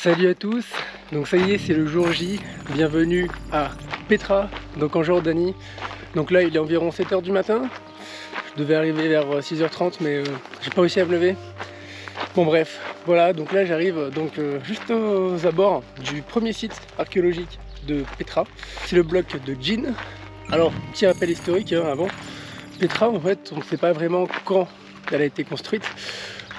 Salut à tous, donc ça y est, c'est le jour J, bienvenue à Petra, donc en Jordanie. Donc là il est environ 7 h du matin, je devais arriver vers 6 h 30 mais j'ai pas réussi à me lever. Bon bref, voilà, donc là j'arrive juste aux abords du premier site archéologique de Petra. C'est le bloc de Djinn. Alors, petit rappel historique, avant, Petra en fait on ne sait pas vraiment quand elle a été construite.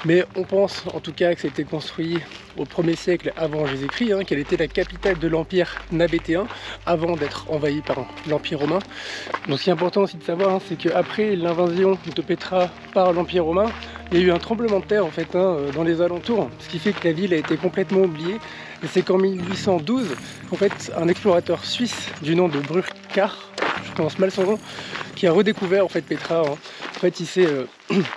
Mais on pense en tout cas que c'était construit au 1er siècle avant Jésus-Christ, qu'elle était la capitale de l'empire nabétéen avant d'être envahie par l'empire romain. Donc ce qui est important aussi de savoir, c'est qu'après l'invasion de Petra par l'empire romain, il y a eu un tremblement de terre en fait dans les alentours, ce qui fait que la ville a été complètement oubliée. Et c'est qu'en 1812, en fait, un explorateur suisse du nom de Burckhardt, je prononce mal son nom, qui a redécouvert en fait Petra. En fait, il s'est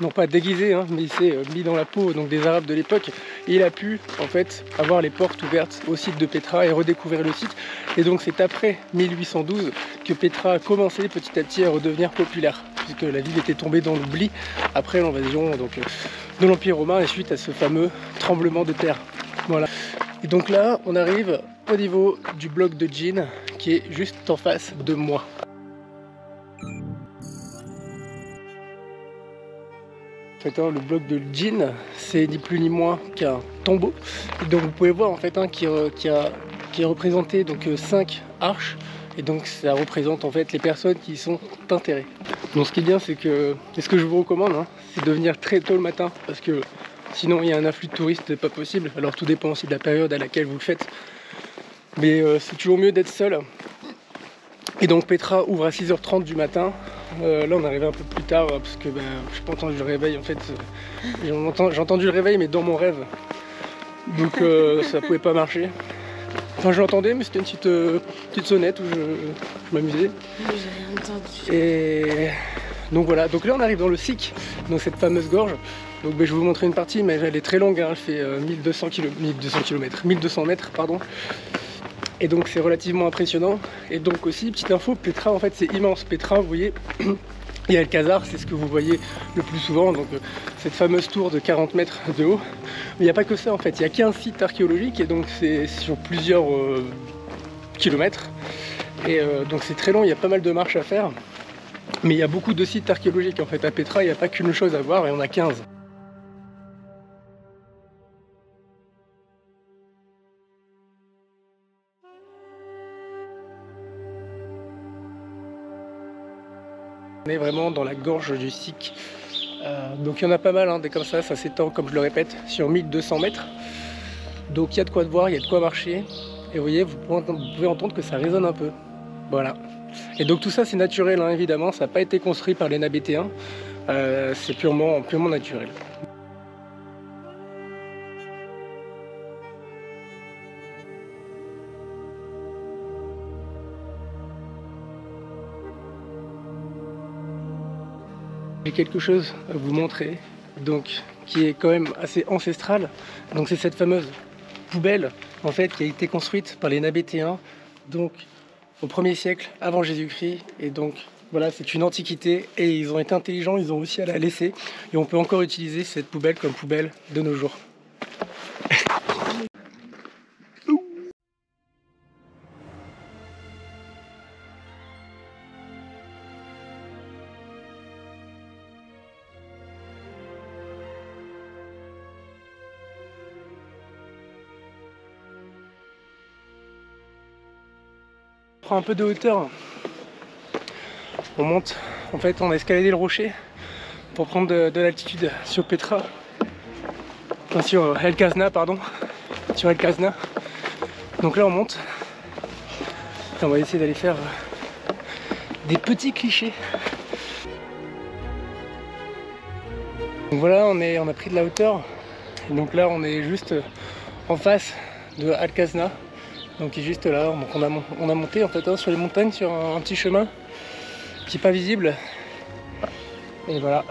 non pas déguisé, mais il s'est mis dans la peau des Arabes de l'époque et il a pu en fait avoir les portes ouvertes au site de Petra et redécouvrir le site. Et donc c'est après 1812 que Petra a commencé petit à petit à redevenir populaire, puisque la ville était tombée dans l'oubli après l'invasion de l'Empire romain et suite à ce fameux tremblement de terre. Voilà. Et donc là, on arrive au niveau du bloc de Djinn qui est juste en face de moi. En fait, le bloc de Djinn, c'est ni plus ni moins qu'un tombeau. Et donc vous pouvez voir en fait qui est représenté 5 arches. Et donc ça représente en fait les personnes qui y sont enterrées. Donc ce qui est bien, c'est que, et ce que je vous recommande, c'est de venir très tôt le matin, parce que sinon il y a un afflux de touristes pas possible. Alors tout dépend aussi de la période à laquelle vous le faites. Mais c'est toujours mieux d'être seul. Et donc Petra ouvre à 6 h 30 du matin. Là on est arrivé un peu plus tard parce que j'ai pas entendu le réveil en fait. J'ai entendu le réveil mais dans mon rêve. Donc ça pouvait pas marcher. Enfin je l'entendais mais c'était une petite sonnette où je m'amusais. J'ai rien entendu. Et donc voilà, donc là on arrive dans le Siq, donc cette fameuse gorge. Donc je vais vous montrer une partie mais elle est très longue, elle fait 1200 mètres pardon. Et donc c'est relativement impressionnant. Et donc aussi, petite info, Petra en fait c'est immense. Petra, vous voyez, et Alcazar, c'est ce que vous voyez le plus souvent, donc cette fameuse tour de 40 mètres de haut. Mais il n'y a pas que ça en fait, il y a 15 sites archéologiques et donc c'est sur plusieurs kilomètres. Et donc c'est très long, il y a pas mal de marches à faire. Mais il y a beaucoup de sites archéologiques en fait. À Petra, il n'y a pas qu'une chose à voir et on a 15. On est vraiment dans la gorge du Siq. Donc il y en a pas mal, des comme ça s'étend, comme je le répète, sur 1200 mètres. Donc il y a de quoi de voir, il y a de quoi marcher. Et vous voyez, vous pouvez entendre que ça résonne un peu. Voilà. Et donc tout ça c'est naturel, évidemment, ça n'a pas été construit par les Nabétéens. C'est purement naturel. J'ai quelque chose à vous montrer, donc qui est quand même assez ancestral. Donc c'est cette fameuse poubelle en fait qui a été construite par les Nabétéens, donc au 1er siècle avant Jésus-Christ. Et donc voilà, c'est une antiquité et ils ont été intelligents, ils ont réussi à la laisser et on peut encore utiliser cette poubelle comme poubelle de nos jours. On prend un peu de hauteur, on monte, en fait on a escaladé le rocher pour prendre de l'altitude sur Petra, enfin sur El Kazna pardon, sur El Kazna. Donc là on monte et on va essayer d'aller faire des petits clichés. Donc voilà, on a pris de la hauteur, et donc là on est juste en face de Al Kazna. Donc il est juste là, donc on a monté en fait sur les montagnes sur un petit chemin qui n'est pas visible. Et voilà.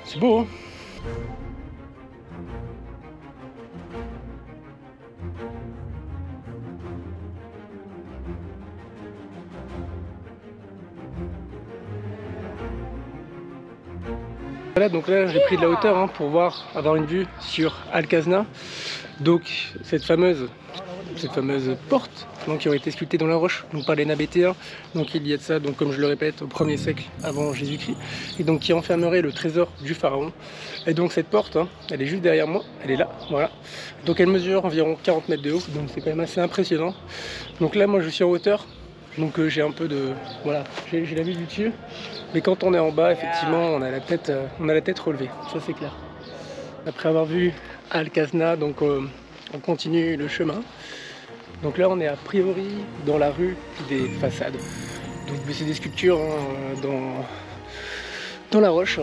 C'est beau, Voilà, donc là j'ai pris de la hauteur hein, pour avoir une vue sur Al-Kazna. Donc cette fameuse porte donc, qui aurait été sculptée dans la roche donc par les Nabétéens. Donc il y a de ça, donc comme je le répète, au 1er siècle avant Jésus-Christ, et donc qui enfermerait le trésor du pharaon. Et donc cette porte, hein, elle est juste derrière moi, elle est là, voilà. Donc elle mesure environ 40 mètres de haut, donc c'est quand même assez impressionnant. Donc là moi je suis en hauteur, donc j'ai un peu de, voilà, j'ai la vue du dessus. Mais quand on est en bas, effectivement, on a la tête relevée, ça c'est clair. Après avoir vu Al-Kazna, donc on continue le chemin. Donc là on est a priori dans la rue des façades. Donc c'est des sculptures hein, dans la roche.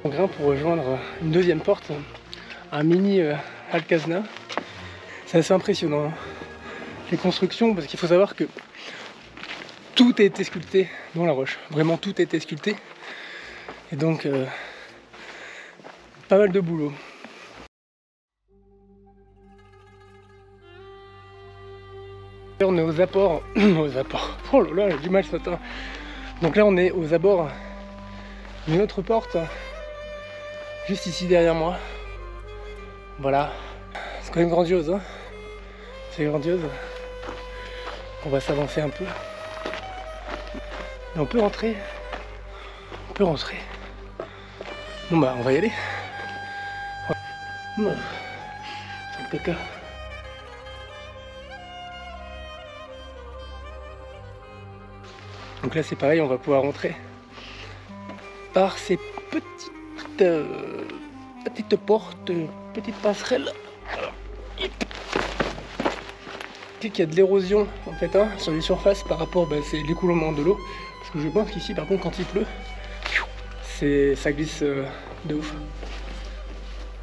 On grimpe pour rejoindre une deuxième porte, un mini Al-Kazna. C'est assez impressionnant hein. Les constructions, parce qu'il faut savoir que tout a été sculpté dans la roche, vraiment tout a été sculpté, et donc pas mal de boulot. On est aux apports, oh là là j'ai du mal ce matin. Donc là on est aux abords d'une autre porte, juste ici derrière moi, voilà, c'est quand même grandiose hein. C'est grandiose, on va s'avancer un peu. Et on peut rentrer. On peut rentrer. Bon bah on va y aller. Non. C'est le caca. Donc là c'est pareil, on va pouvoir rentrer par ces petites portes, petites passerelles. Il y a de l'érosion en fait hein, sur les surfaces par rapport c'est l'écoulement de l'eau, parce que je pense qu'ici par contre quand il pleut ça glisse de ouf.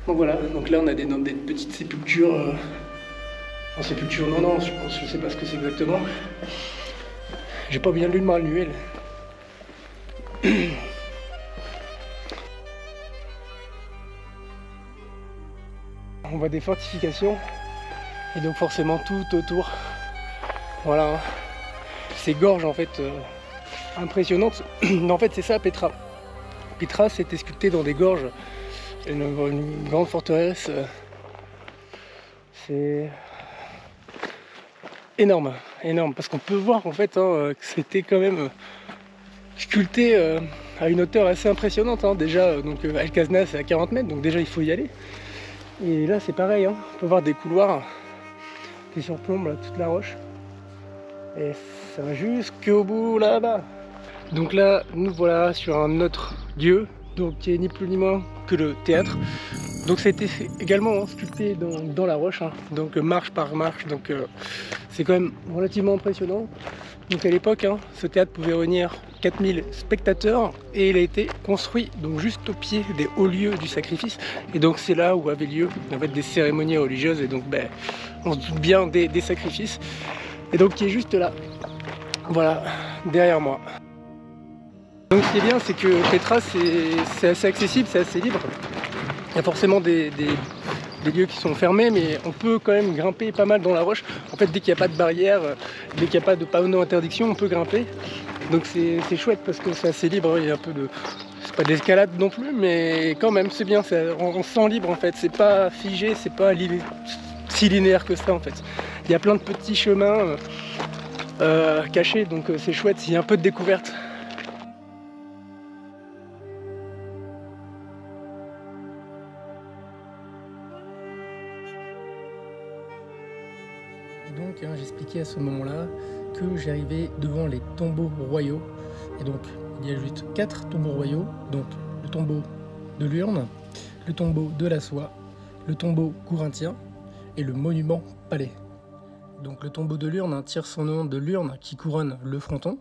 Donc voilà, donc là on a des petites sépultures enfin sépultures non je sais pas ce que c'est exactement, j'ai pas bien lu le manuel. On voit des fortifications. Et donc forcément tout autour, voilà, hein. Ces gorges en fait impressionnantes. En fait c'est ça Petra. Petra c'était sculpté dans des gorges, une grande forteresse, c'est énorme, parce qu'on peut voir en fait hein, que c'était quand même sculpté à une hauteur assez impressionnante hein. Déjà donc Al-Kazna c'est à 40 mètres, donc déjà il faut y aller. Et là c'est pareil, hein. On peut voir des couloirs qui surplombent toute la roche. Et ça va jusqu'au bout là-bas. Donc là, nous voilà sur un autre lieu, donc qui est ni plus ni moins que le théâtre. Donc ça a été également sculpté dans la roche, hein. Donc marche par marche, donc c'est quand même relativement impressionnant. Donc à l'époque, hein, ce théâtre pouvait réunir 4000 spectateurs et il a été construit donc juste au pied des hauts lieux du sacrifice. Et donc c'est là où avaient lieu en fait, des cérémonies religieuses et donc on se doute bien des sacrifices. Et donc qui est juste là, voilà, derrière moi. Donc ce qui est bien, c'est que Petra c'est assez accessible, c'est assez libre. Il y a forcément des lieux qui sont fermés, mais on peut quand même grimper pas mal dans la roche. En fait, dès qu'il n'y a pas de barrière, dès qu'il n'y a pas de panneau d'interdiction, on peut grimper. Donc c'est chouette parce que c'est assez libre, il y a un peu de... C'est pas de l'escalade non plus, mais quand même c'est bien, on se sent libre en fait. C'est pas figé, c'est pas si linéaire que ça en fait. Il y a plein de petits chemins cachés, donc c'est chouette, il y a un peu de découverte. Donc hein, j'expliquais à ce moment-là que j'arrivais devant les tombeaux royaux. Et donc il y a juste 4 tombeaux royaux. Donc le tombeau de l'urne, le tombeau de la soie, le tombeau corinthien et le monument palais. Donc le tombeau de l'urne hein, tire son nom de l'urne qui couronne le fronton.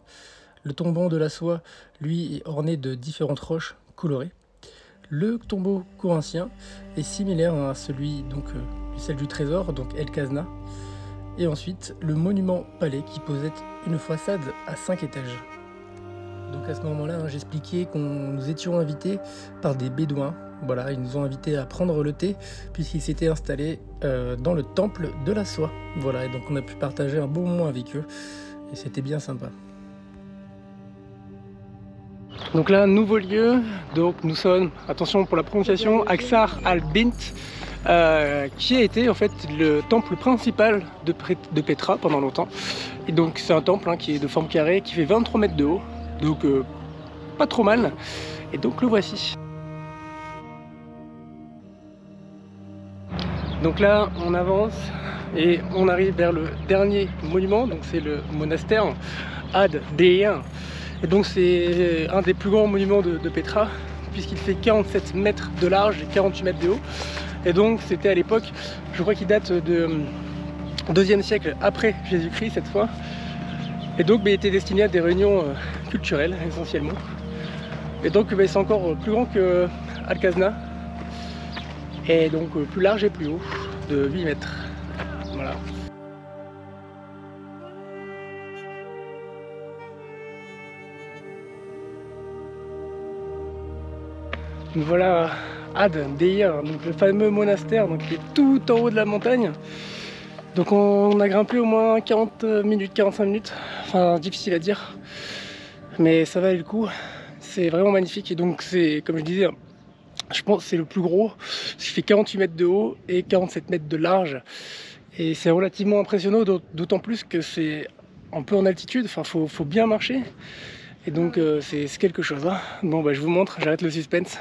Le tombeau de la soie, lui, est orné de différentes roches colorées. Le tombeau corinthien est similaire à celui donc celle du trésor, donc El Kazna. Et ensuite, le monument palais qui possède une façade à 5 étages. Donc à ce moment-là, hein, j'expliquais qu'on nous étions invités par des bédouins Voilà, ils nous ont invités à prendre le thé puisqu'ils s'étaient installés dans le temple de la soie. Voilà, et donc on a pu partager un bon moment avec eux et c'était bien sympa. Donc là, nouveau lieu, donc nous sommes, attention pour la prononciation, Aksar al-Bint, qui a été en fait le temple principal de Petra pendant longtemps. Et donc c'est un temple qui est de forme carrée, qui fait 23 mètres de haut, donc pas trop mal. Et donc le voici. Donc là, on avance et on arrive vers le dernier monument, donc c'est le monastère Ad-Deir. Et donc c'est un des plus grands monuments de Petra, puisqu'il fait 47 mètres de large et 48 mètres de haut. Et donc c'était à l'époque, je crois qu'il date de 2e siècle après Jésus-Christ cette fois. Et donc il était destiné à des réunions culturelles essentiellement. Et donc c'est encore plus grand que Al-Kazna. Et donc plus large et plus haut, de 8 mètres. Voilà. Voilà Ad-Deir, donc le fameux monastère, donc qui est tout en haut de la montagne. Donc on a grimpé au moins 40 minutes, 45 minutes, enfin difficile à dire, mais ça valait le coup. C'est vraiment magnifique et donc c'est, comme je disais, je pense que c'est le plus gros, parce qu'il fait 48 mètres de haut et 47 mètres de large. Et c'est relativement impressionnant, d'autant plus que c'est un peu en altitude, enfin faut bien marcher. Et donc c'est quelque chose. Bon bah je vous montre, j'arrête le suspense.